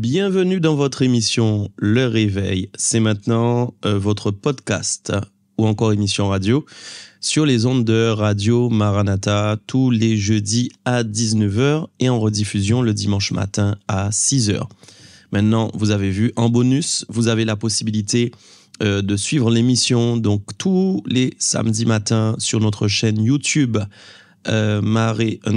Bienvenue dans votre émission Le Réveil. C'est maintenant votre podcast ou encore émission radio sur les ondes de Radio Maranatha tous les jeudis à 19h et en rediffusion le dimanche matin à 6h. Maintenant, vous avez vu, en bonus, vous avez la possibilité de suivre l'émission donc tous les samedis matins sur notre chaîne YouTube Maré_TV,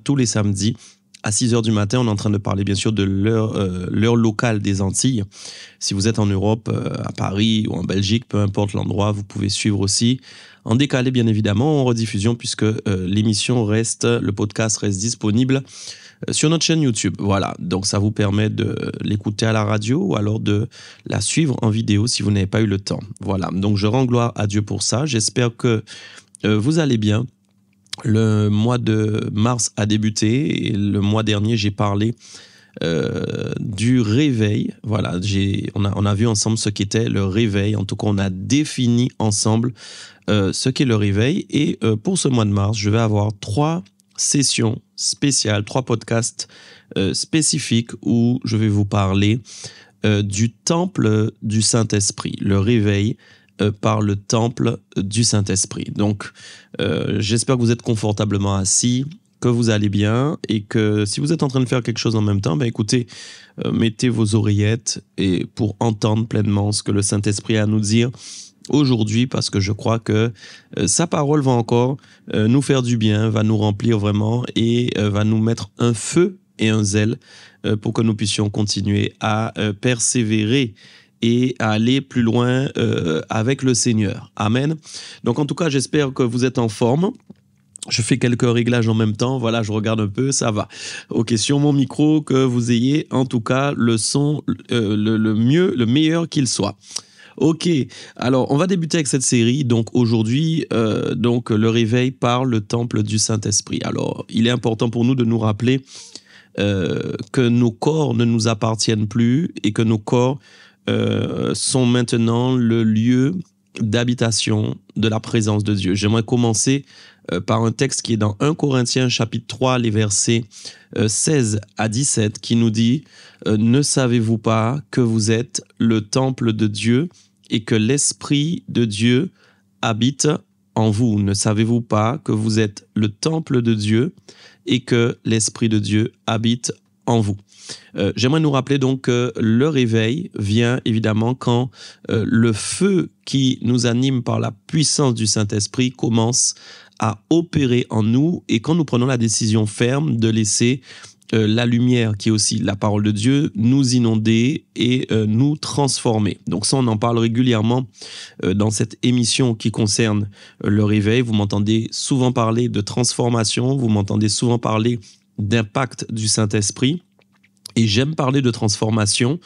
tous les samedis à 6h du matin. On est en train de parler bien sûr de l'heure locale des Antilles. Si vous êtes en Europe, à Paris ou en Belgique, peu importe l'endroit, vous pouvez suivre aussi en décalé bien évidemment, en rediffusion, puisque le podcast reste disponible sur notre chaîne YouTube. Voilà, donc ça vous permet de l'écouter à la radio ou alors de la suivre en vidéo si vous n'avez pas eu le temps. Voilà, donc je rends gloire à Dieu pour ça. J'espère que vous allez bien. Le mois de mars a débuté et le mois dernier, j'ai parlé du réveil. Voilà, on a vu ensemble ce qu'était le réveil. En tout cas, on a défini ensemble ce qu'est le réveil. Et pour ce mois de mars, je vais avoir 3 sessions spéciales, 3 podcasts spécifiques où je vais vous parler du temple du Saint-Esprit, le réveil par le temple du Saint-Esprit. Donc, j'espère que vous êtes confortablement assis, que vous allez bien et que si vous êtes en train de faire quelque chose en même temps, écoutez, mettez vos oreillettes et pour entendre pleinement ce que le Saint-Esprit a à nous dire aujourd'hui, parce que je crois que sa parole va encore nous faire du bien, va nous remplir vraiment et va nous mettre un feu et un zèle pour que nous puissions continuer à persévérer et à aller plus loin avec le Seigneur. Amen. Donc en tout cas, j'espère que vous êtes en forme. Je fais quelques réglages en même temps. Voilà, je regarde un peu, ça va. Ok, sur mon micro, que vous ayez en tout cas le son le meilleur qu'il soit. Ok, alors on va débuter avec cette série. Donc aujourd'hui, le réveil par le temple du Saint-Esprit. Alors, il est important pour nous de nous rappeler que nos corps ne nous appartiennent plus et que nos corps sont maintenant le lieu d'habitation de la présence de Dieu. J'aimerais commencer par un texte qui est dans 1 Corinthiens chapitre 3, les versets 16 à 17, qui nous dit « Ne savez-vous pas que vous êtes le temple de Dieu et que l'Esprit de Dieu habite en vous? Ne savez-vous pas que vous êtes le temple de Dieu et que l'Esprit de Dieu habite en vous ?» J'aimerais nous rappeler donc que le réveil vient évidemment quand le feu qui nous anime par la puissance du Saint-Esprit commence à opérer en nous et quand nous prenons la décision ferme de laisser la lumière, qui est aussi la parole de Dieu, nous inonder et nous transformer. Donc ça, on en parle régulièrement dans cette émission qui concerne le réveil. Vous m'entendez souvent parler de transformation, vous m'entendez souvent parler d'impact du Saint-Esprit. Et j'aime parler de transformation.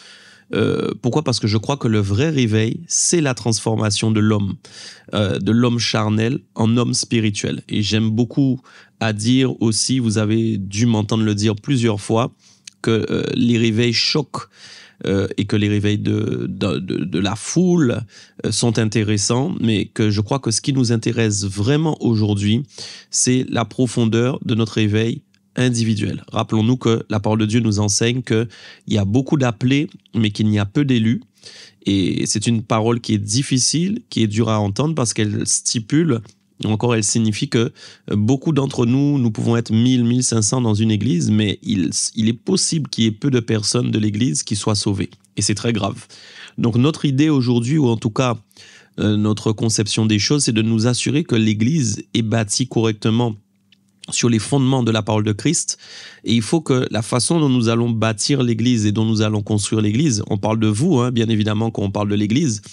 Pourquoi ? Parce que je crois que le vrai réveil, c'est la transformation de l'homme charnel en homme spirituel. Et j'aime beaucoup à dire aussi, vous avez dû m'entendre le dire plusieurs fois, que les réveils choquent et que les réveils de la foule sont intéressants, mais que je crois que ce qui nous intéresse vraiment aujourd'hui, c'est la profondeur de notre réveil individuel. Rappelons-nous que la parole de Dieu nous enseigne qu'il y a beaucoup d'appelés, mais qu'il n'y a peu d'élus. Et c'est une parole qui est difficile, qui est dure à entendre parce qu'elle stipule, encore elle signifie que beaucoup d'entre nous pouvons être 1000, 1500 dans une église, mais il est possible qu'il y ait peu de personnes de l'église qui soient sauvées. Et c'est très grave. Donc notre idée aujourd'hui, ou en tout cas notre conception des choses, c'est de nous assurer que l'église est bâtie correctement sur les fondements de la parole de Christ. Et il faut que la façon dont nous allons bâtir l'Église et dont nous allons construire l'Église, on parle de vous, bien évidemment, quand on parle de l'Église,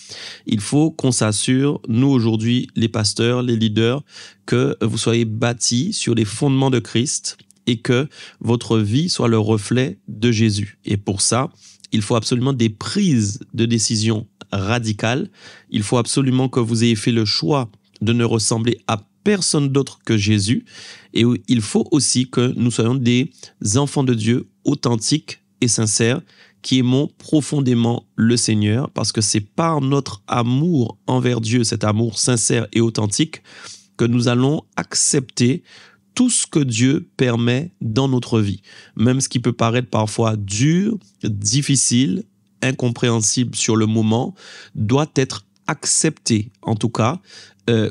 il faut qu'on s'assure, nous aujourd'hui, les pasteurs, les leaders, que vous soyez bâtis sur les fondements de Christ et que votre vie soit le reflet de Jésus. Et pour ça, il faut absolument des prises de décision radicales. Il faut absolument que vous ayez fait le choix de ne ressembler à personne d'autre que Jésus. Et il faut aussi que nous soyons des enfants de Dieu authentiques et sincères qui aimons profondément le Seigneur, parce que c'est par notre amour envers Dieu, cet amour sincère et authentique, que nous allons accepter tout ce que Dieu permet dans notre vie, même ce qui peut paraître parfois dur, difficile, incompréhensible sur le moment, doit être accepté, en tout cas,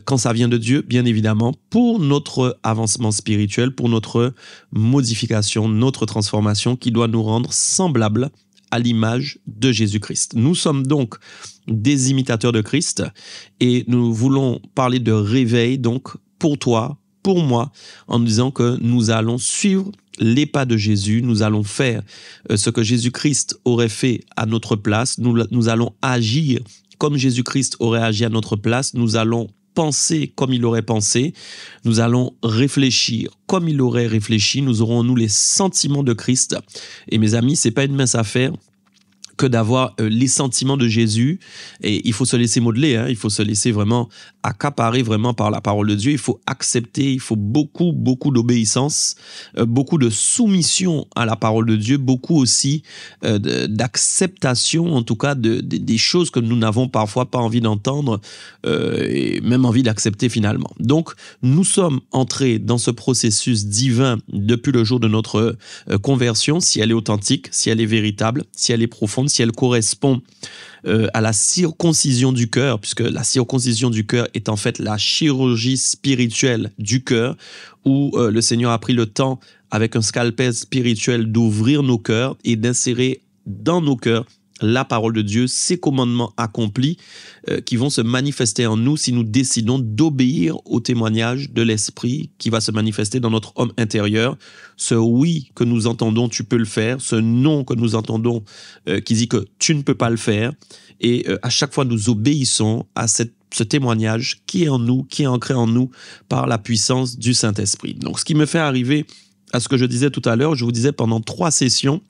quand ça vient de Dieu, bien évidemment, pour notre avancement spirituel, pour notre modification, notre transformation qui doit nous rendre semblables à l'image de Jésus-Christ. Nous sommes donc des imitateurs de Christ et nous voulons parler de réveil, donc pour toi, pour moi, en disant que nous allons suivre les pas de Jésus, nous allons faire ce que Jésus-Christ aurait fait à notre place, nous allons agir comme Jésus-Christ aurait agi à notre place, nous allons penser comme il aurait pensé, nous allons réfléchir comme il aurait réfléchi, nous aurons en nous les sentiments de Christ. Et mes amis, c'est pas une mince affaire que d'avoir les sentiments de Jésus, et il faut se laisser modeler, il faut se laisser vraiment accaparer vraiment par la parole de Dieu, il faut accepter, il faut beaucoup d'obéissance, beaucoup de soumission à la parole de Dieu, beaucoup aussi d'acceptation, en tout cas des choses que nous n'avons parfois pas envie d'entendre, et même envie d'accepter finalement. Donc, nous sommes entrés dans ce processus divin depuis le jour de notre conversion, si elle est authentique, si elle est véritable, si elle est profonde, si elle correspond à la circoncision du cœur, puisque la circoncision du cœur est en fait la chirurgie spirituelle du cœur, où le Seigneur a pris le temps, avec un scalpel spirituel, d'ouvrir nos cœurs et d'insérer dans nos cœurs la parole de Dieu, ses commandements accomplis qui vont se manifester en nous si nous décidons d'obéir au témoignage de l'Esprit qui va se manifester dans notre homme intérieur. Ce oui que nous entendons, tu peux le faire. Ce non que nous entendons qui dit que tu ne peux pas le faire. Et à chaque fois, nous obéissons à ce témoignage qui est en nous, qui est ancré en nous par la puissance du Saint-Esprit. Donc, ce qui me fait arriver à ce que je disais tout à l'heure, je vous disais pendant 3 sessions,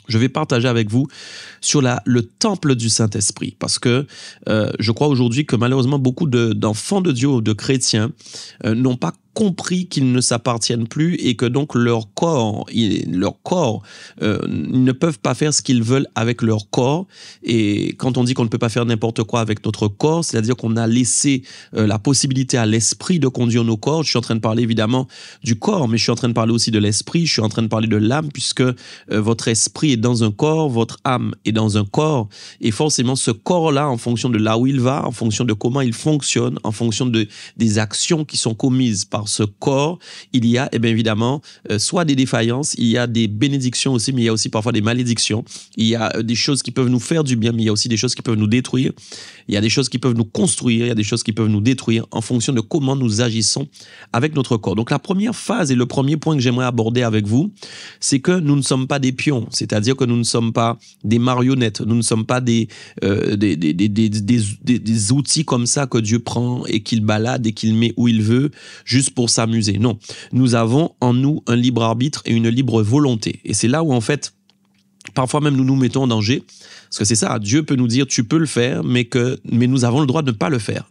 je vais partager avec vous sur le temple du Saint-Esprit, parce que je crois aujourd'hui que malheureusement beaucoup d'enfants de Dieu ou de chrétiens n'ont pas compris qu'ils ne s'appartiennent plus et que donc leur corps, ils ne peuvent pas faire ce qu'ils veulent avec leur corps. Et quand on dit qu'on ne peut pas faire n'importe quoi avec notre corps, c'est-à-dire qu'on a laissé la possibilité à l'esprit de conduire nos corps. Je suis en train de parler évidemment du corps, mais je suis en train de parler aussi de l'esprit, je suis en train de parler de l'âme, puisque votre esprit est dans un corps, votre âme est dans un corps, et forcément ce corps-là, en fonction de là où il va, en fonction de comment il fonctionne, en fonction des actions qui sont commises par ce corps, il y a bien évidemment soit des défaillances, il y a des bénédictions aussi, mais il y a aussi parfois des malédictions. Il y a des choses qui peuvent nous faire du bien, mais il y a aussi des choses qui peuvent nous détruire. Il y a des choses qui peuvent nous construire, il y a des choses qui peuvent nous détruire en fonction de comment nous agissons avec notre corps. Donc la première phase et le premier point que j'aimerais aborder avec vous, c'est que nous ne sommes pas des pions, c'est-à-dire que nous ne sommes pas des marionnettes, nous ne sommes pas des outils comme ça que Dieu prend et qu'il balade et qu'il met où il veut, juste pour s'amuser. Non, nous avons en nous un libre arbitre et une libre volonté. Et c'est là où en fait, parfois même nous nous mettons en danger, parce que c'est ça, Dieu peut nous dire tu peux le faire, mais nous avons le droit de ne pas le faire.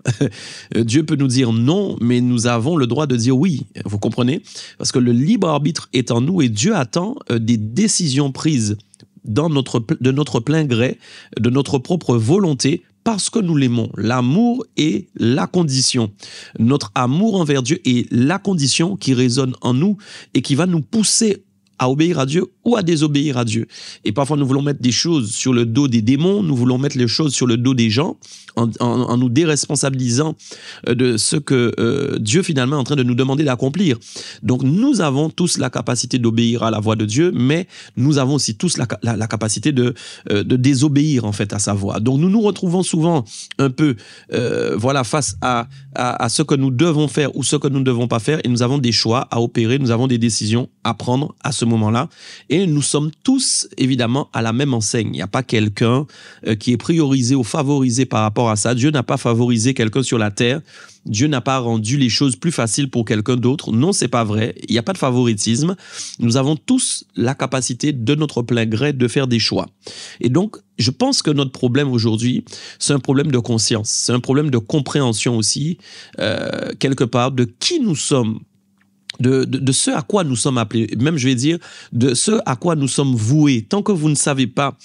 Dieu peut nous dire non, mais nous avons le droit de dire oui. Vous comprenez? Parce que le libre arbitre est en nous et Dieu attend des décisions prises de notre plein gré, de notre propre volonté, parce que nous l'aimons. L'amour est la condition. Notre amour envers Dieu est la condition qui résonne en nous et qui va nous pousser à obéir à Dieu ou à désobéir à Dieu. Et parfois, nous voulons mettre des choses sur le dos des démons, nous voulons mettre les choses sur le dos des gens en nous déresponsabilisant de ce que Dieu finalement est en train de nous demander d'accomplir. Donc, nous avons tous la capacité d'obéir à la voix de Dieu, mais nous avons aussi tous la capacité de désobéir en fait à sa voix. Donc, nous nous retrouvons souvent un peu face à ce que nous devons faire ou ce que nous ne devons pas faire, et nous avons des choix à opérer, nous avons des décisions à prendre à ce moment-là, et nous sommes tous évidemment à la même enseigne. Il n'y a pas quelqu'un qui est priorisé ou favorisé par rapport à ça. Dieu n'a pas favorisé quelqu'un sur la terre. Dieu n'a pas rendu les choses plus faciles pour quelqu'un d'autre. Non, c'est pas vrai. Il n'y a pas de favoritisme. Nous avons tous la capacité de notre plein gré de faire des choix. Et donc, je pense que notre problème aujourd'hui, c'est un problème de conscience. C'est un problème de compréhension aussi, quelque part, de qui nous sommes de ce à quoi nous sommes appelés, même je vais dire, de ce à quoi nous sommes voués. Tant que vous ne savez pas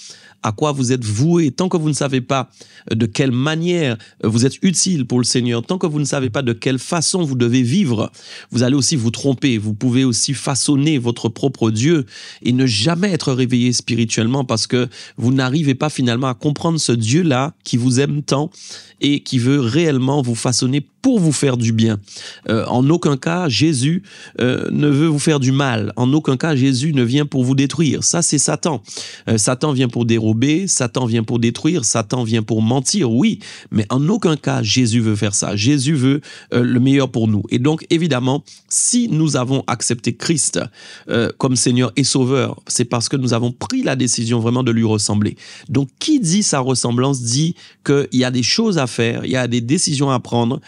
à quoi vous êtes voués, tant que vous ne savez pas de quelle manière vous êtes utile pour le Seigneur, tant que vous ne savez pas de quelle façon vous devez vivre, vous allez aussi vous tromper. Vous pouvez aussi façonner votre propre Dieu et ne jamais être réveillé spirituellement parce que vous n'arrivez pas finalement à comprendre ce Dieu-là qui vous aime tant et qui veut réellement vous façonner pour vous faire du bien. En aucun cas, Jésus ne veut vous faire du mal. En aucun cas, Jésus ne vient pour vous détruire. Ça, c'est Satan. Satan vient pour dérober, Satan vient pour détruire, Satan vient pour mentir, oui, mais en aucun cas, Jésus veut faire ça. Jésus veut le meilleur pour nous. Et donc, évidemment, si nous avons accepté Christ comme Seigneur et Sauveur, c'est parce que nous avons pris la décision vraiment de lui ressembler. Donc, qui dit sa ressemblance dit qu'il y a des choses à faire, il y a des décisions à prendre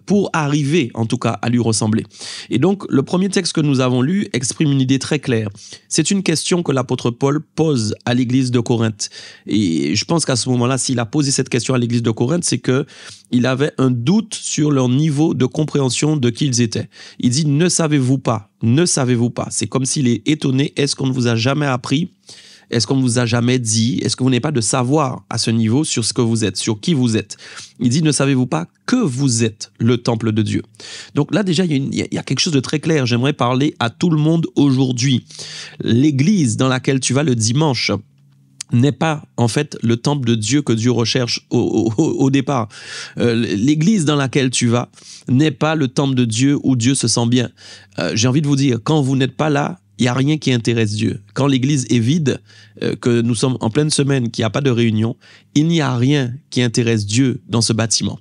pour arriver, en tout cas, à lui ressembler. Et donc, le premier texte que nous avons lu exprime une idée très claire. C'est une question que l'apôtre Paul pose à l'église de Corinthe. Et je pense qu'à ce moment-là, s'il a posé cette question à l'église de Corinthe, c'est qu'il avait un doute sur leur niveau de compréhension de qui ils étaient. Il dit, ne savez-vous pas? Ne savez-vous pas? C'est comme s'il est étonné. Est-ce qu'on ne vous a jamais appris? Est-ce qu'on ne vous a jamais dit? Est-ce que vous n'avez pas de savoir à ce niveau sur ce que vous êtes, sur qui vous êtes? Il dit, ne savez-vous pas que vous êtes le temple de Dieu? Donc là, déjà, il y a quelque chose de très clair. J'aimerais parler à tout le monde aujourd'hui. L'église dans laquelle tu vas le dimanche n'est pas en fait le temple de Dieu que Dieu recherche au départ. L'église dans laquelle tu vas n'est pas le temple de Dieu où Dieu se sent bien. J'ai envie de vous dire, quand vous n'êtes pas là, il n'y a rien qui intéresse Dieu. Quand l'église est vide, que nous sommes en pleine semaine, qu'il n'y a pas de réunion, il n'y a rien qui intéresse Dieu dans ce bâtiment.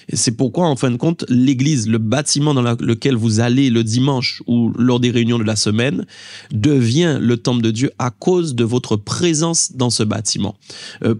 Et c'est pourquoi, en fin de compte, l'église, le bâtiment dans lequel vous allez le dimanche ou lors des réunions de la semaine, devient le temple de Dieu à cause de votre présence dans ce bâtiment.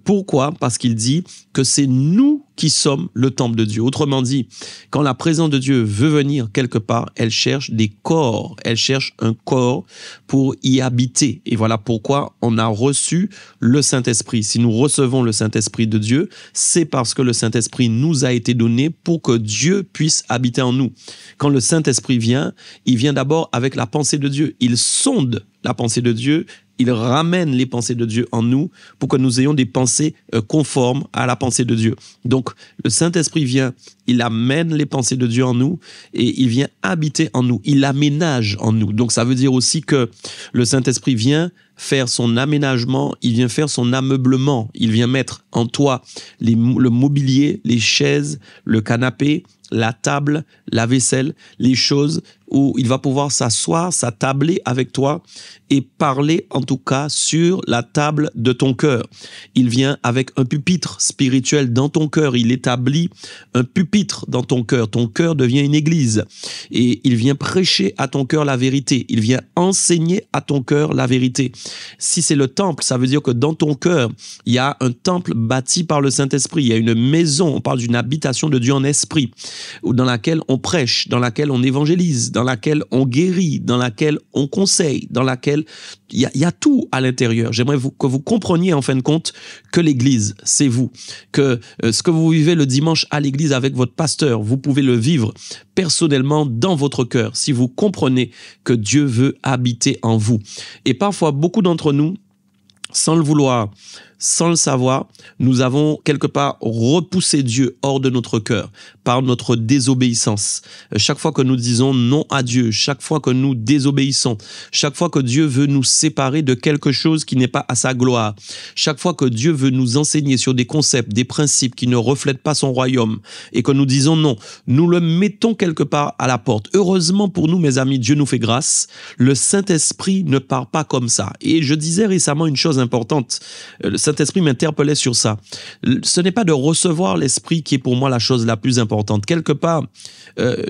Pourquoi? Parce qu'il dit que c'est nous qui sommes le temple de Dieu. Autrement dit, quand la présence de Dieu veut venir quelque part, elle cherche des corps, elle cherche un corps pour y habiter. Et voilà pourquoi on a reçu le Saint-Esprit. Si nous recevons le Saint-Esprit de Dieu, c'est parce que le Saint-Esprit nous a été donné pour que Dieu puisse habiter en nous. Quand le Saint-Esprit vient, il vient d'abord avec la pensée de Dieu. Il sonde la pensée de Dieu. Il ramène les pensées de Dieu en nous pour que nous ayons des pensées conformes à la pensée de Dieu. Donc, le Saint-Esprit vient, il amène les pensées de Dieu en nous et il vient habiter en nous. Il aménage en nous. Donc, ça veut dire aussi que le Saint-Esprit vient faire son aménagement, il vient faire son ameublement. Il vient mettre en toi le mobilier, les chaises, le canapé, la table, la vaisselle, les choses où il va pouvoir s'asseoir, s'attabler avec toi et parler en tout cas sur la table de ton cœur. Il vient avec un pupitre spirituel dans ton cœur. Il établit un pupitre dans ton cœur. Ton cœur devient une église et il vient prêcher à ton cœur la vérité. Il vient enseigner à ton cœur la vérité. Si c'est le temple, ça veut dire que dans ton cœur, il y a un temple bâti par le Saint-Esprit. Il y a une maison, on parle d'une habitation de Dieu en esprit, dans laquelle on prêche, dans laquelle on évangélise, dans laquelle on guérit, dans laquelle on conseille, dans laquelle il y a tout à l'intérieur. J'aimerais que vous compreniez en fin de compte que l'église, c'est vous. Que ce que vous vivez le dimanche à l'église avec votre pasteur, vous pouvez le vivre personnellement dans votre cœur si vous comprenez que Dieu veut habiter en vous. Et parfois, beaucoup d'entre nous, sans le vouloir, sans le savoir, nous avons quelque part repoussé Dieu hors de notre cœur par notre désobéissance. Chaque fois que nous disons non à Dieu, chaque fois que nous désobéissons, chaque fois que Dieu veut nous séparer de quelque chose qui n'est pas à sa gloire, chaque fois que Dieu veut nous enseigner sur des concepts, des principes qui ne reflètent pas son royaume et que nous disons non, nous le mettons quelque part à la porte. Heureusement pour nous, mes amis, Dieu nous fait grâce. Le Saint-Esprit ne part pas comme ça. Et je disais récemment une chose importante. Le Saint-Esprit m'interpellait sur ça. Ce n'est pas de recevoir l'Esprit qui est pour moi la chose la plus importante. Quelque part,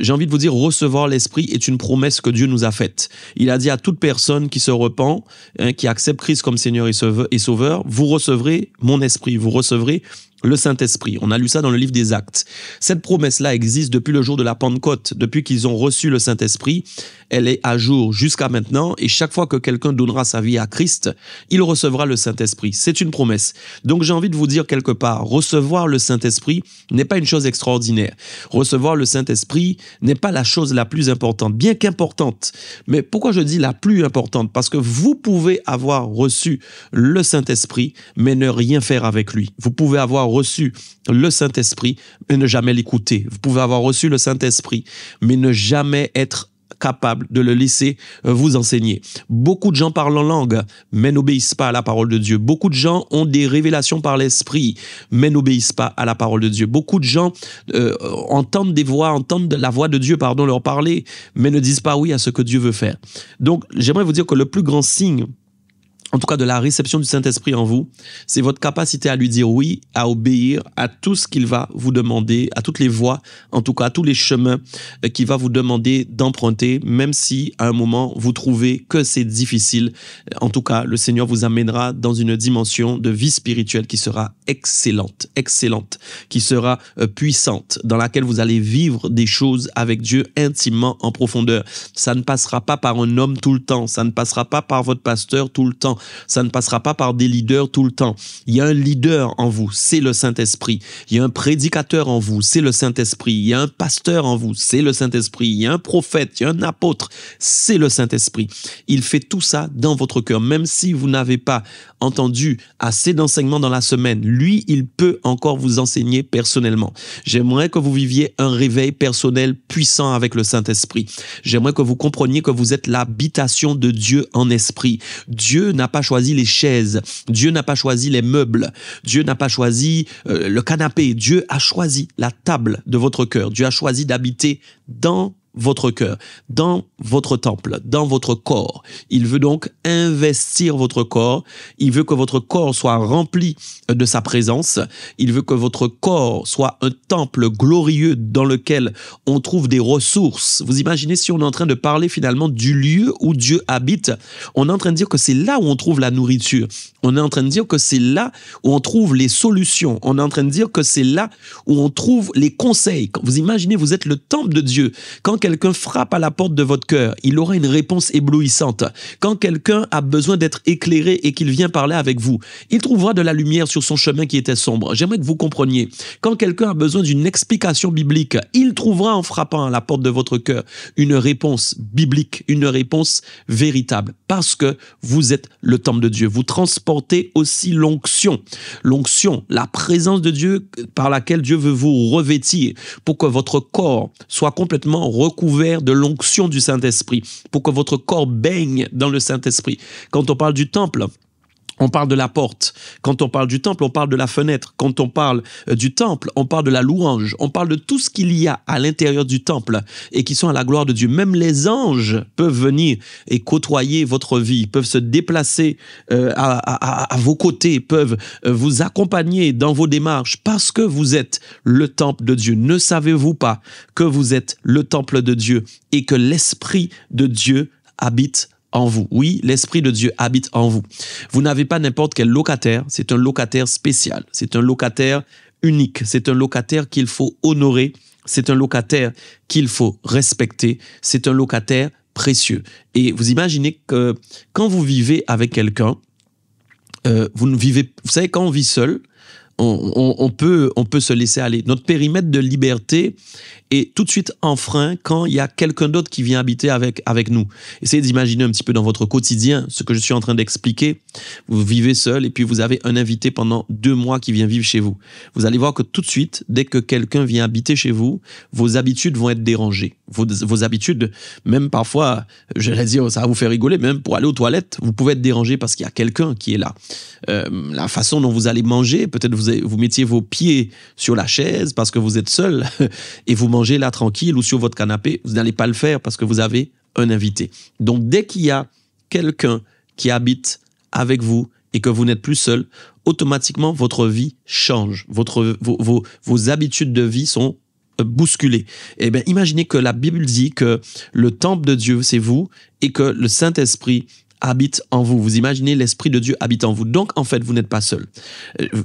j'ai envie de vous dire, recevoir l'Esprit est une promesse que Dieu nous a faite. Il a dit à toute personne qui se repent, qui accepte Christ comme Seigneur et Sauveur, vous recevrez mon Esprit, vous recevrez le Saint-Esprit. On a lu ça dans le livre des Actes. Cette promesse-là existe depuis le jour de la Pentecôte, depuis qu'ils ont reçu le Saint-Esprit. Elle est à jour jusqu'à maintenant et chaque fois que quelqu'un donnera sa vie à Christ, il recevra le Saint-Esprit. C'est une promesse. Donc j'ai envie de vous dire quelque part, recevoir le Saint-Esprit n'est pas une chose extraordinaire. Recevoir le Saint-Esprit n'est pas la chose la plus importante, bien qu'importante. Mais pourquoi je dis la plus importante? Parce que vous pouvez avoir reçu le Saint-Esprit, mais ne rien faire avec lui. Vous pouvez avoir reçu le Saint-Esprit, mais ne jamais l'écouter. Vous pouvez avoir reçu le Saint-Esprit, mais ne jamais être capable de le laisser vous enseigner. Beaucoup de gens parlent en langue, mais n'obéissent pas à la parole de Dieu. Beaucoup de gens ont des révélations par l'esprit, mais n'obéissent pas à la parole de Dieu. Beaucoup de gens entendent la voix de Dieu, leur parler, mais ne disent pas oui à ce que Dieu veut faire. Donc, j'aimerais vous dire que le plus grand signe, en tout cas de la réception du Saint-Esprit en vous, c'est votre capacité à lui dire oui, à obéir à tout ce qu'il va vous demander, à toutes les voies, en tout cas à tous les chemins qu'il va vous demander d'emprunter, même si à un moment vous trouvez que c'est difficile. En tout cas, le Seigneur vous amènera dans une dimension de vie spirituelle qui sera excellente, qui sera puissante, dans laquelle vous allez vivre des choses avec Dieu intimement en profondeur. Ça ne passera pas par un homme tout le temps, ça ne passera pas par votre pasteur tout le temps, ça ne passera pas par des leaders tout le temps. Il y a un leader en vous, c'est le Saint-Esprit. Il y a un prédicateur en vous, c'est le Saint-Esprit. Il y a un pasteur en vous, c'est le Saint-Esprit. Il y a un prophète, il y a un apôtre, c'est le Saint-Esprit. Il fait tout ça dans votre cœur. Même si vous n'avez pas entendu assez d'enseignements dans la semaine, lui, il peut encore vous enseigner personnellement. J'aimerais que vous viviez un réveil personnel puissant avec le Saint-Esprit. J'aimerais que vous compreniez que vous êtes l'habitation de Dieu en esprit. Dieu n'a pas choisi les chaises, Dieu n'a pas choisi les meubles, Dieu n'a pas choisi le canapé, Dieu a choisi la table de votre cœur, Dieu a choisi d'habiter dans votre cœur, dans votre temple, dans votre corps. Il veut donc investir votre corps. Il veut que votre corps soit rempli de sa présence. Il veut que votre corps soit un temple glorieux dans lequel on trouve des ressources. Vous imaginez si on est en train de parler finalement du lieu où Dieu habite. On est en train de dire que c'est là où on trouve la nourriture. On est en train de dire que c'est là où on trouve les solutions. On est en train de dire que c'est là où on trouve les conseils. Vous imaginez, vous êtes le temple de Dieu. Quand quelqu'un frappe à la porte de votre cœur, il aura une réponse éblouissante. Quand quelqu'un a besoin d'être éclairé et qu'il vient parler avec vous, il trouvera de la lumière sur son chemin qui était sombre. J'aimerais que vous compreniez. Quand quelqu'un a besoin d'une explication biblique, il trouvera en frappant à la porte de votre cœur une réponse biblique, une réponse véritable. Parce que vous êtes le temple de Dieu. Vous transportez aussi l'onction. L'onction, la présence de Dieu par laquelle Dieu veut vous revêtir pour que votre corps soit complètement recouvert de l'onction du Saint-Esprit, pour que votre corps baigne dans le Saint-Esprit. Quand on parle du temple, on parle de la porte. Quand on parle du temple, on parle de la fenêtre. Quand on parle du temple, on parle de la louange. On parle de tout ce qu'il y a à l'intérieur du temple et qui sont à la gloire de Dieu. Même les anges peuvent venir et côtoyer votre vie, peuvent se déplacer à vos côtés, peuvent vous accompagner dans vos démarches parce que vous êtes le temple de Dieu. Ne savez-vous pas que vous êtes le temple de Dieu et que l'Esprit de Dieu habite en vous? Oui, l'Esprit de Dieu habite en vous. Vous n'avez pas n'importe quel locataire, c'est un locataire spécial, c'est un locataire unique, c'est un locataire qu'il faut honorer, c'est un locataire qu'il faut respecter, c'est un locataire précieux. Et vous imaginez que quand vous vivez avec quelqu'un, vous savez, quand on vit seul, on peut se laisser aller. Notre périmètre de liberté est tout de suite enfreint quand il y a quelqu'un d'autre qui vient habiter avec nous. Essayez d'imaginer un petit peu dans votre quotidien ce que je suis en train d'expliquer. Vous vivez seul et puis vous avez un invité pendant 2 mois qui vient vivre chez vous. Vous allez voir que tout de suite, dès que quelqu'un vient habiter chez vous, vos habitudes vont être dérangées. Vos habitudes, même parfois, j'allais dire, ça va vous faire rigoler, même pour aller aux toilettes, vous pouvez être dérangé parce qu'il y a quelqu'un qui est là. La façon dont vous allez manger, peut-être vous mettiez vos pieds sur la chaise parce que vous êtes seul et vous mangez là tranquille ou sur votre canapé, vous n'allez pas le faire parce que vous avez un invité. Donc dès qu'il y a quelqu'un qui habite avec vous et que vous n'êtes plus seul, automatiquement votre vie change. Vos habitudes de vie sont bousculées. Eh bien, imaginez que la Bible dit que le temple de Dieu, c'est vous et que le Saint-Esprit habite en vous. Vous imaginez, l'Esprit de Dieu habite en vous. Donc, en fait, vous n'êtes pas seul.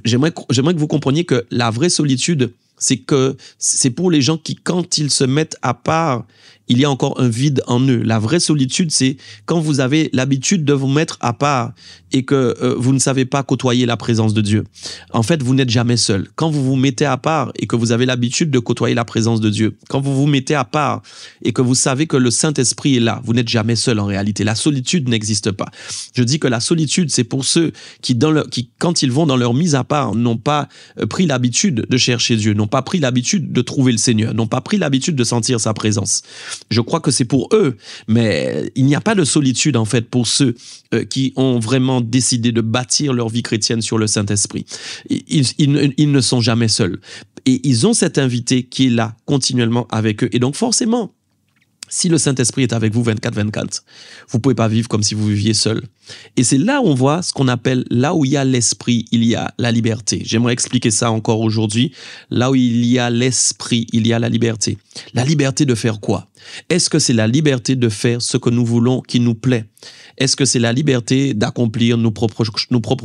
J'aimerais que vous compreniez que la vraie solitude, c'est pour les gens qui, quand ils se mettent à part, il y a encore un vide en eux. La vraie solitude, c'est quand vous avez l'habitude de vous mettre à part et que vous ne savez pas côtoyer la présence de Dieu. En fait, vous n'êtes jamais seul. Quand vous vous mettez à part et que vous avez l'habitude de côtoyer la présence de Dieu, quand vous vous mettez à part et que vous savez que le Saint-Esprit est là, vous n'êtes jamais seul en réalité. La solitude n'existe pas. Je dis que la solitude, c'est pour ceux qui, quand ils vont dans leur mise à part, n'ont pas pris l'habitude de chercher Dieu, n'ont pas pris l'habitude de trouver le Seigneur, n'ont pas pris l'habitude de sentir sa présence. Je crois que c'est pour eux, mais il n'y a pas de solitude en fait pour ceux qui ont vraiment décidé de bâtir leur vie chrétienne sur le Saint-Esprit. Ils ne sont jamais seuls. Et ils ont cet invité qui est là continuellement avec eux. Et donc forcément, si le Saint-Esprit est avec vous 24/24, vous ne pouvez pas vivre comme si vous viviez seul. Et c'est là où on voit ce qu'on appelle, là où il y a l'Esprit, il y a la liberté. J'aimerais expliquer ça encore aujourd'hui. Là où il y a l'Esprit, il y a la liberté. La liberté de faire quoi? Est-ce que c'est la liberté de faire ce que nous voulons, qui nous plaît? Est-ce que c'est la liberté d'accomplir nos propres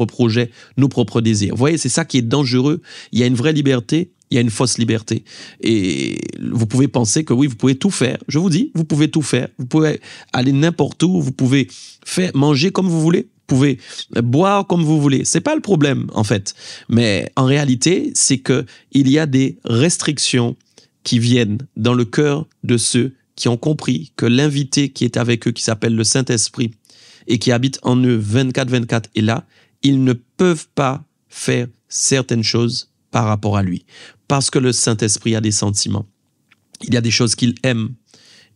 projets, nos propres désirs? Vous voyez, c'est ça qui est dangereux. Il y a une vraie liberté. Il y a une fausse liberté. Et vous pouvez penser que oui, vous pouvez tout faire. Je vous dis, vous pouvez tout faire. Vous pouvez aller n'importe où. Vous pouvez manger comme vous voulez. Vous pouvez boire comme vous voulez. C'est pas le problème, en fait. Mais en réalité, c'est que il y a des restrictions qui viennent dans le cœur de ceux qui ont compris que l'invité qui est avec eux, qui s'appelle le Saint-Esprit et qui habite en eux 24/24 est là. Ils ne peuvent pas faire certaines choses par rapport à lui. Parce que le Saint-Esprit a des sentiments. Il y a des choses qu'il aime.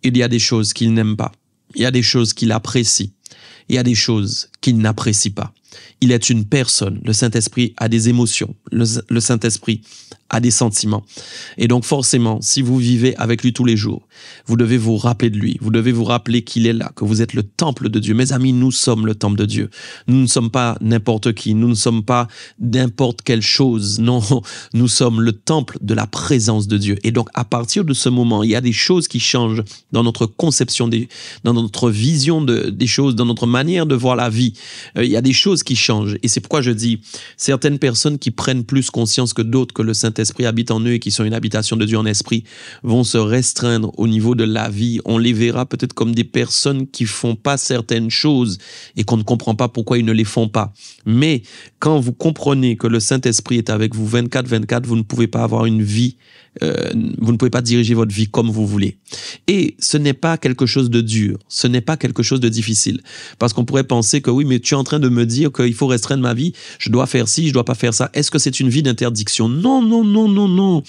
Il y a des choses qu'il n'aime pas. Il y a des choses qu'il apprécie. Il y a des choses qu'il n'apprécie pas. Il est une personne. Le Saint-Esprit a des émotions. Le Saint-Esprit a des sentiments. Et donc forcément, si vous vivez avec lui tous les jours, vous devez vous rappeler de lui. Vous devez vous rappeler qu'il est là, que vous êtes le temple de Dieu. Mes amis, nous sommes le temple de Dieu. Nous ne sommes pas n'importe qui. Nous ne sommes pas n'importe quelle chose. Non, nous sommes le temple de la présence de Dieu. Et donc, à partir de ce moment, il y a des choses qui changent dans notre conception, dans notre vision des choses, dans notre manière de voir la vie. Il y a des choses qui changent. Et c'est pourquoi je dis, certaines personnes qui prennent plus conscience que d'autres que le Saint-Esprit habite en eux et qui sont une habitation de Dieu en esprit vont se restreindre au niveau de la vie. On les verra peut-être comme des personnes qui font pas certaines choses et qu'on ne comprend pas pourquoi ils ne les font pas. Mais quand vous comprenez que le Saint-Esprit est avec vous 24/24, vous ne pouvez pas avoir une vie, vous ne pouvez pas diriger votre vie comme vous voulez. Et ce n'est pas quelque chose de dur, ce n'est pas quelque chose de difficile. Parce qu'on pourrait penser que oui, mais tu es en train de me dire qu'il faut restreindre ma vie, je dois faire ci, je dois pas faire ça. Est-ce que c'est une vie d'interdiction? Non, non, non, non, non.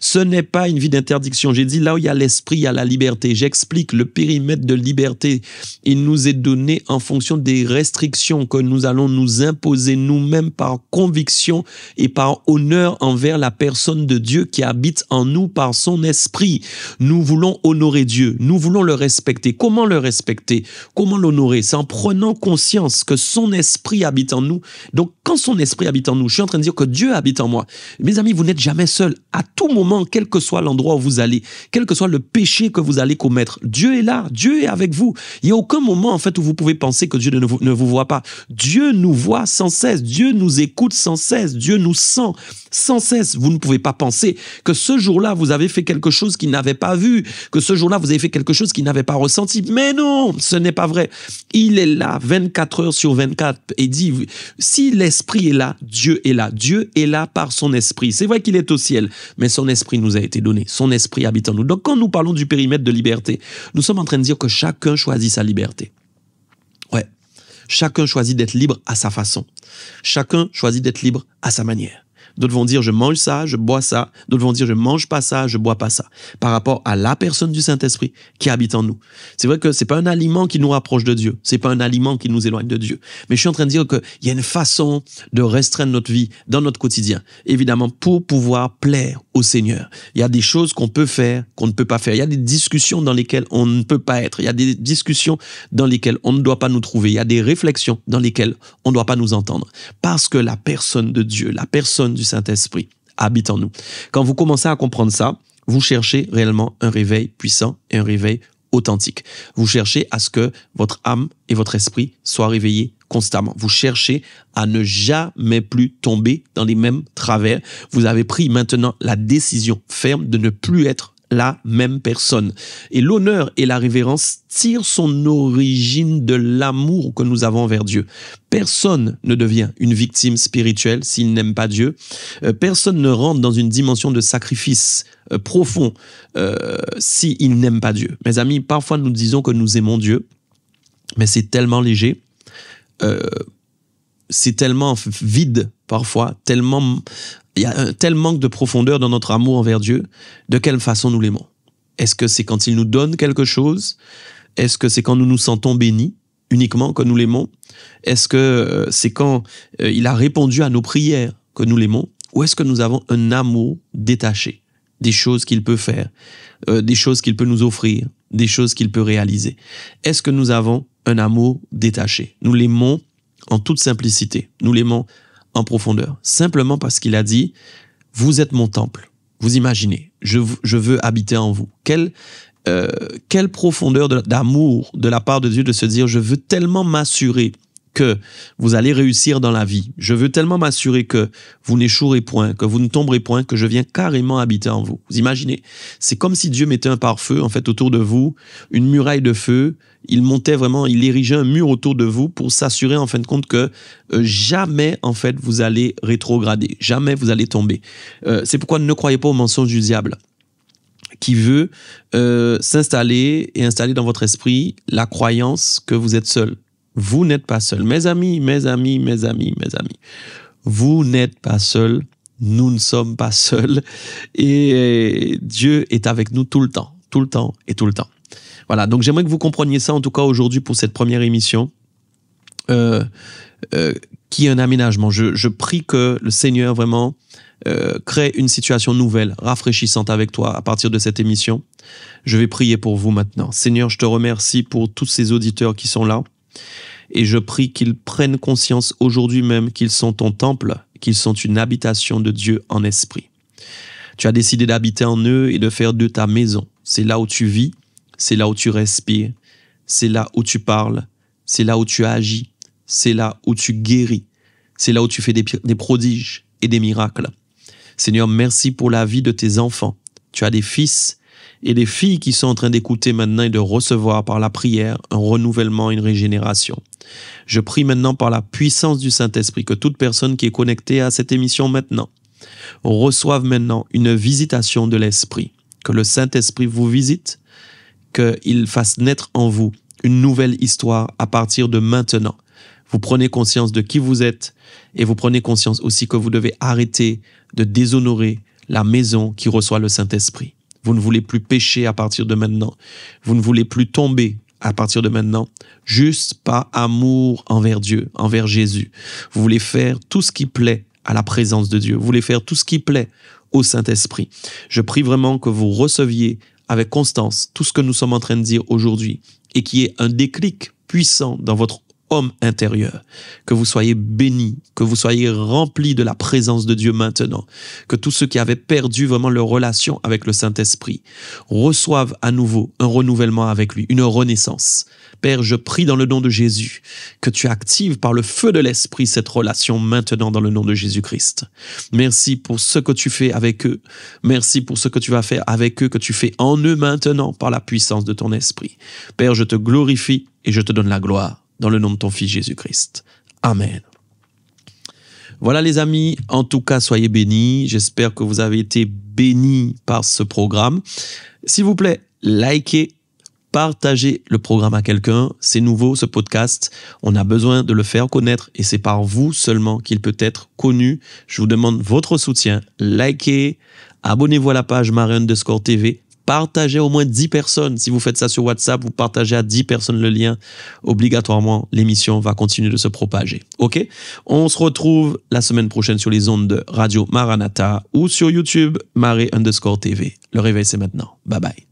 Ce n'est pas une vie d'interdiction. J'ai dit là où il y a l'esprit, il y a la liberté. J'explique le périmètre de liberté. Il nous est donné en fonction des restrictions que nous allons nous imposer nous-mêmes par conviction et par honneur envers la personne de Dieu qui habite en nous par son esprit. Nous voulons honorer Dieu. Nous voulons le respecter. Comment le respecter? Comment l'honorer? C'est en prenant conscience que son esprit habite en nous. Donc, quand son esprit habite en nous, je suis en train de dire que Dieu habite en moi. Mes amis, vous n'êtes jamais seul. À tout moment, quel que soit l'endroit où vous allez, quel que soit le péché que vous allez commettre, Dieu est là. Dieu est avec vous. Il n'y a aucun moment, en fait, où vous pouvez penser que Dieu ne vous voit pas. Dieu nous voit sans cesse. Dieu nous écoute sans cesse. Dieu nous sent sans cesse. Vous ne pouvez pas penser que ce jour-là, vous avez fait quelque chose qu'il n'avait pas vu, que ce jour-là, vous avez fait quelque chose qu'il n'avait pas ressenti. Mais non, ce n'est pas vrai. Il est là 24 heures sur 24 et dit, si l'esprit est là, Dieu est là. Dieu est là par son esprit. C'est vrai qu'il est au ciel, mais son esprit nous a été donné. Son esprit habite en nous. Donc, quand nous parlons du périmètre de liberté, nous sommes en train de dire que chacun choisit sa liberté. Ouais. Chacun choisit d'être libre à sa façon. Chacun choisit d'être libre à sa manière. D'autres vont dire, je mange ça, je bois ça. D'autres vont dire, je mange pas ça, je bois pas ça. Par rapport à la personne du Saint-Esprit qui habite en nous. C'est vrai que c'est pas un aliment qui nous rapproche de Dieu. C'est pas un aliment qui nous éloigne de Dieu. Mais je suis en train de dire qu'il y a une façon de restreindre notre vie dans notre quotidien. Évidemment, pour pouvoir plaire au Seigneur. Il y a des choses qu'on peut faire, qu'on ne peut pas faire. Il y a des discussions dans lesquelles on ne peut pas être. Il y a des discussions dans lesquelles on ne doit pas nous trouver. Il y a des réflexions dans lesquelles on ne doit pas nous entendre. Parce que la personne de Dieu, la personne du Saint-Esprit habite en nous. Quand vous commencez à comprendre ça, vous cherchez réellement un réveil puissant et un réveil authentique. Vous cherchez à ce que votre âme et votre esprit soient réveillés constamment. Vous cherchez à ne jamais plus tomber dans les mêmes travers. Vous avez pris maintenant la décision ferme de ne plus être la même personne. Et l'honneur et la révérence tirent son origine de l'amour que nous avons envers Dieu. Personne ne devient une victime spirituelle s'il n'aime pas Dieu. Personne ne rentre dans une dimension de sacrifice profond s'il n'aime pas Dieu. Mes amis, parfois nous disons que nous aimons Dieu, mais c'est tellement léger, c'est tellement vide parfois, il y a un tel manque de profondeur dans notre amour envers Dieu. De quelle façon nous l'aimons? Est-ce que c'est quand il nous donne quelque chose? Est-ce que c'est quand nous nous sentons bénis uniquement que nous l'aimons? Est-ce que c'est quand il a répondu à nos prières que nous l'aimons? Ou est-ce que nous avons un amour détaché des choses qu'il peut faire, des choses qu'il peut nous offrir, des choses qu'il peut réaliser? Est-ce que nous avons un amour détaché? Nous l'aimons en toute simplicité. Nous l'aimons en profondeur. Simplement parce qu'il a dit, vous êtes mon temple. Vous imaginez, je veux habiter en vous. Quelle profondeur d'amour de la part de Dieu de se dire, je veux tellement m'assurer que vous allez réussir dans la vie. Je veux tellement m'assurer que vous n'échouerez point, que vous ne tomberez point, que je viens carrément habiter en vous. Vous imaginez, c'est comme si Dieu mettait un pare-feu en fait autour de vous, une muraille de feu. Il montait vraiment, il érigeait un mur autour de vous pour s'assurer en fin de compte que jamais en fait vous allez rétrograder, jamais vous allez tomber. C'est pourquoi ne croyez pas au mensonge du diable qui veut s'installer et installer dans votre esprit la croyance que vous êtes seul. Vous n'êtes pas seul. Mes amis, vous n'êtes pas seuls. Nous ne sommes pas seuls. Et Dieu est avec nous tout le temps et tout le temps. Voilà, donc j'aimerais que vous compreniez ça en tout cas aujourd'hui pour cette première émission qui est un aménagement. Je prie que le Seigneur vraiment crée une situation nouvelle, rafraîchissante avec toi à partir de cette émission. Je vais prier pour vous maintenant. Seigneur, je te remercie pour tous ces auditeurs qui sont là. Et je prie qu'ils prennent conscience aujourd'hui même qu'ils sont ton temple, qu'ils sont une habitation de Dieu en esprit. Tu as décidé d'habiter en eux et de faire d'eux ta maison. C'est là où tu vis, c'est là où tu respires, c'est là où tu parles, c'est là où tu agis, c'est là où tu guéris, c'est là où tu fais des prodiges et des miracles. Seigneur, merci pour la vie de tes enfants. Tu as des fils et des filles qui sont en train d'écouter maintenant et de recevoir par la prière un renouvellement, une régénération. Je prie maintenant par la puissance du Saint-Esprit que toute personne qui est connectée à cette émission maintenant reçoive maintenant une visitation de l'Esprit. Que le Saint-Esprit vous visite, qu'il fasse naître en vous une nouvelle histoire à partir de maintenant. Vous prenez conscience de qui vous êtes et vous prenez conscience aussi que vous devez arrêter de déshonorer la maison qui reçoit le Saint-Esprit. Vous ne voulez plus pécher à partir de maintenant. Vous ne voulez plus tomber à partir de maintenant, juste par amour envers Dieu, envers Jésus. Vous voulez faire tout ce qui plaît à la présence de Dieu. Vous voulez faire tout ce qui plaît au Saint-Esprit. Je prie vraiment que vous receviez avec constance tout ce que nous sommes en train de dire aujourd'hui et qui est un déclic puissant dans votre homme intérieur, que vous soyez bénis, que vous soyez remplis de la présence de Dieu maintenant, que tous ceux qui avaient perdu vraiment leur relation avec le Saint-Esprit reçoivent à nouveau un renouvellement avec lui, une renaissance. Père, je prie dans le nom de Jésus que tu actives par le feu de l'Esprit cette relation maintenant dans le nom de Jésus-Christ. Merci pour ce que tu fais avec eux. Merci pour ce que tu vas faire avec eux, que tu fais en eux maintenant par la puissance de ton Esprit. Père, je te glorifie et je te donne la gloire. Dans le nom de ton Fils Jésus-Christ. Amen. Voilà les amis, en tout cas soyez bénis. J'espère que vous avez été bénis par ce programme. S'il vous plaît, likez, partagez le programme à quelqu'un. C'est nouveau ce podcast. On a besoin de le faire connaître et c'est par vous seulement qu'il peut être connu. Je vous demande votre soutien. Likez, abonnez-vous à la page Marie_TV. Partagez au moins 10 personnes. Si vous faites ça sur WhatsApp, vous partagez à 10 personnes le lien. Obligatoirement, l'émission va continuer de se propager. OK? On se retrouve la semaine prochaine sur les ondes de Radio Maranatha ou sur YouTube, Marie_TV. Le réveil, c'est maintenant. Bye bye.